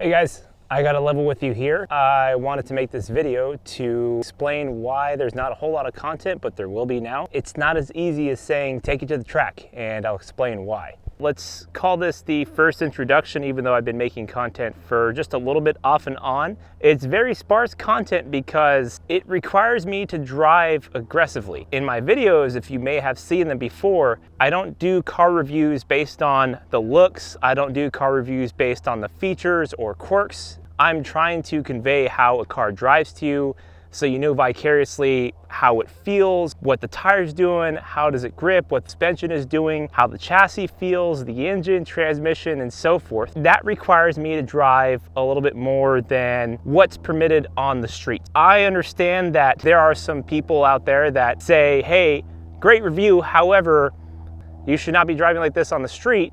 Hey guys, I got a level with you here. I wanted to make this video to explain why there's not a whole lot of content, but there will be now. It's not as easy as saying take it to the track, and I'll explain why. Let's call this the first introduction, even though I've been making content for just a little bit off and on. It's very sparse content because it requires me to drive aggressively. In my videos, if you may have seen them before, I don't do car reviews based on the looks. I don't do car reviews based on the features or quirks. I'm trying to convey how a car drives to you, so you know vicariously how it feels, what the tire's doing, how does it grip, what the suspension is doing, how the chassis feels, the engine, transmission, and so forth. That requires me to drive a little bit more than what's permitted on the street. I understand that there are some people out there that say, hey, great review, however, you should not be driving like this on the street,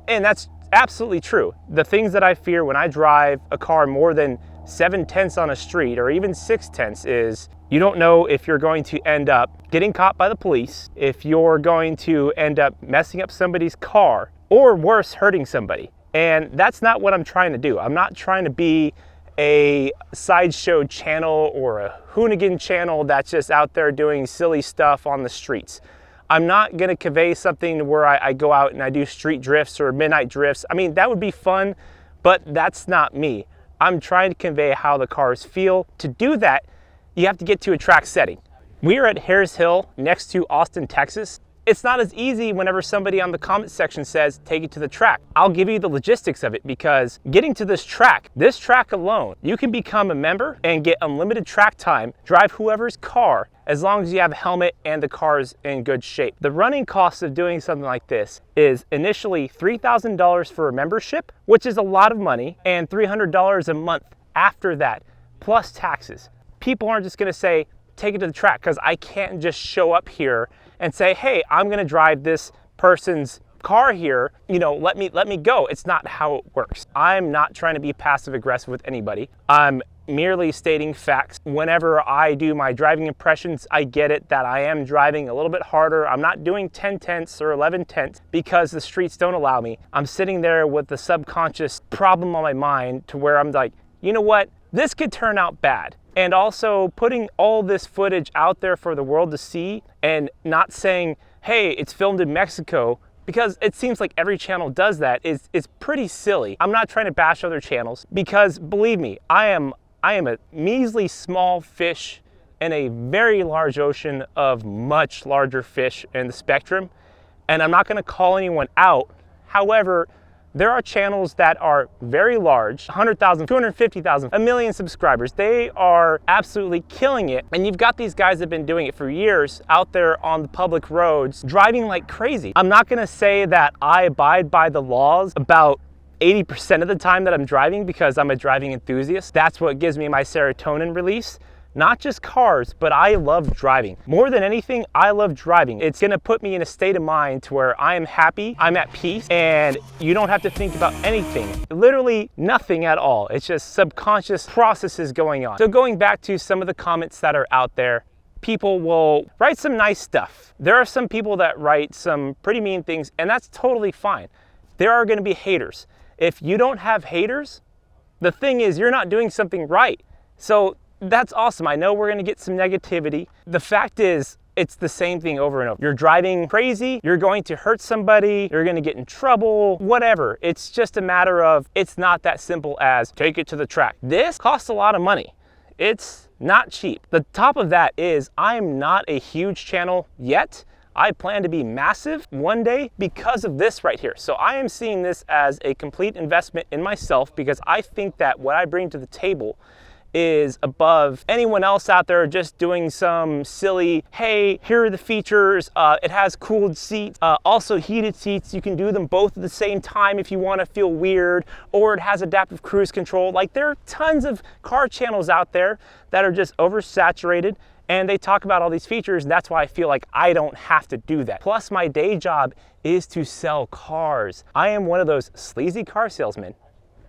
and that's absolutely true. The things that I fear when I drive a car more than 7/10 on a street, or even 6/10, is you don't know if you're going to end up getting caught by the police, if you're going to end up messing up somebody's car, or worse, hurting somebody. And that's not what I'm trying to do. I'm not trying to be a sideshow channel or a hoonigan channel that's just out there doing silly stuff on the streets. I'm not gonna convey something where I go out and I do street drifts or midnight drifts. I mean, that would be fun, but that's not me. I'm trying to convey how the cars feel. To do that, you have to get to a track setting. We are at Harris Hill next to Austin, Texas. It's not as easy whenever somebody on the comment section says, take it to the track. I'll give you the logistics of it, because getting to this track alone, you can become a member and get unlimited track time, drive whoever's car, as long as you have a helmet and the car's in good shape. The running cost of doing something like this is initially $3,000 for a membership, which is a lot of money, and $300 a month after that, plus taxes. People aren't just gonna say, take it to the track, because I can't just show up here and say, hey, I'm gonna drive this person's car here, you know, let me go. It's not how it works. I'm not trying to be passive aggressive with anybody. I'm merely stating facts. Whenever I do my driving impressions, I get it that I am driving a little bit harder. I'm not doing 10/10 or 11/10 because the streets don't allow me. I'm sitting there with the subconscious problem on my mind to where I'm like, you know what? This could turn out bad. And also putting all this footage out there for the world to see and not saying, hey, it's filmed in Mexico, because it seems like every channel does that, is pretty silly. I'm not trying to bash other channels, because believe me, I am a measly small fish in a very large ocean of much larger fish in the spectrum, and I'm not gonna call anyone out. However, there are channels that are very large, 100,000, 250,000, 1 million subscribers. They are absolutely killing it. And you've got these guys that have been doing it for years out there on the public roads, driving like crazy. I'm not gonna say that I abide by the laws about 80% of the time that I'm driving, because I'm a driving enthusiast. That's what gives me my serotonin release. Not just cars, but I love driving. More than anything, I love driving. It's gonna put me in a state of mind to where I am happy, I'm at peace, and you don't have to think about anything. Literally nothing at all. It's just subconscious processes going on. So going back to some of the comments that are out there, people will write some nice stuff. There are some people that write some pretty mean things, and that's totally fine. There are gonna be haters. If you don't have haters, the thing is, you're not doing something right. So that's awesome. I know we're gonna get some negativity. The fact is, it's the same thing over and over. You're driving crazy, you're going to hurt somebody, you're gonna get in trouble, whatever. It's just a matter of, it's not that simple as take it to the track. This costs a lot of money. It's not cheap. The top of that is, I'm not a huge channel yet. I plan to be massive one day because of this right here. So I am seeing this as a complete investment in myself, because I think that what I bring to the table is above anyone else out there just doing some silly, hey, here are the features, it has cooled seats, also heated seats, you can do them both at the same time if you want to feel weird, or it has adaptive cruise control. Like, there are tons of car channels out there that are just oversaturated, and they talk about all these features, and that's why I feel like I don't have to do that. Plus, my day job is to sell cars. I am one of those sleazy car salesmen,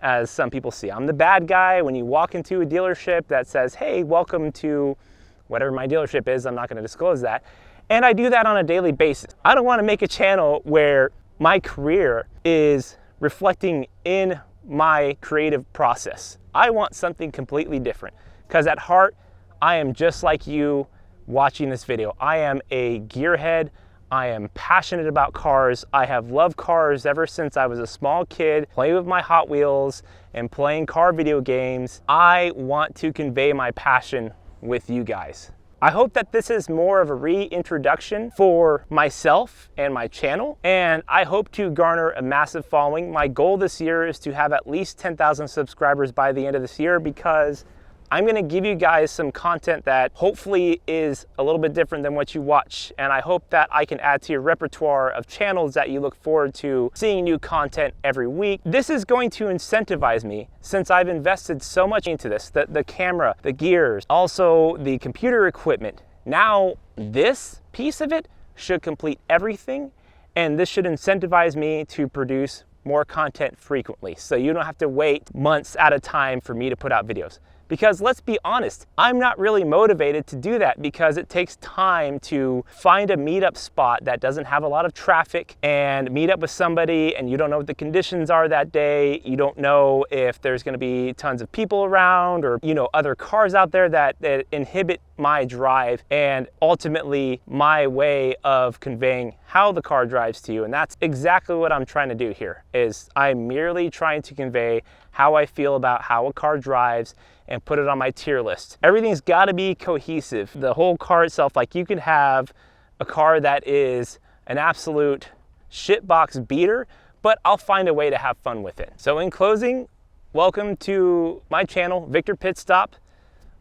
as some people see. I'm the bad guy when you walk into a dealership that says, hey, welcome to whatever my dealership is. I'm not gonna disclose that. And I do that on a daily basis. I don't wanna make a channel where my career is reflecting in my creative process. I want something completely different because at heart, I am just like you watching this video. I am a gearhead. I am passionate about cars. I have loved cars ever since I was a small kid, playing with my Hot Wheels and playing car video games. I want to convey my passion with you guys. I hope that this is more of a reintroduction for myself and my channel, and I hope to garner a massive following. My goal this year is to have at least 10,000 subscribers by the end of this year, because I'm gonna give you guys some content that hopefully is a little bit different than what you watch. And I hope that I can add to your repertoire of channels that you look forward to seeing new content every week. This is going to incentivize me, since I've invested so much into this, the camera, the gears, also the computer equipment. Now this piece of it should complete everything, and this should incentivize me to produce more content frequently, so you don't have to wait months at a time for me to put out videos. Because let's be honest, I'm not really motivated to do that, because it takes time to find a meetup spot that doesn't have a lot of traffic and meet up with somebody, and you don't know what the conditions are that day. You don't know if there's gonna be tons of people around, or other cars out there that inhibit my drive and ultimately my way of conveying how the car drives to you. And that's exactly what I'm trying to do here, is I'm merely trying to convey how I feel about how a car drives and put it on my tier list. Everything's got to be cohesive. The whole car itself, like you could have a car that is an absolute shitbox beater, but I'll find a way to have fun with it. So in closing, welcome to my channel, Victor Pit Stop.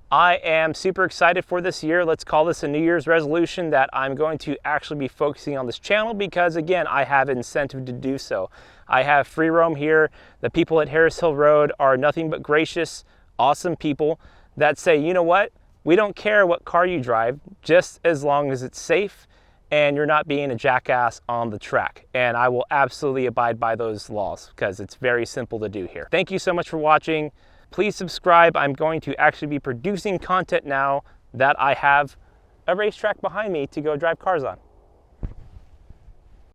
I am super excited for this year. Let's call this a New Year's resolution, that I'm going to actually be focusing on this channel, because again, I have incentive to do so. I have free roam here. The people at Harris Hill Road are nothing but gracious, awesome people that say, you know what? We don't care what car you drive, just as long as it's safe and you're not being a jackass on the track. And I will absolutely abide by those laws, because it's very simple to do here. Thank you so much for watching. Please subscribe. I'm going to actually be producing content now that I have a racetrack behind me to go drive cars on.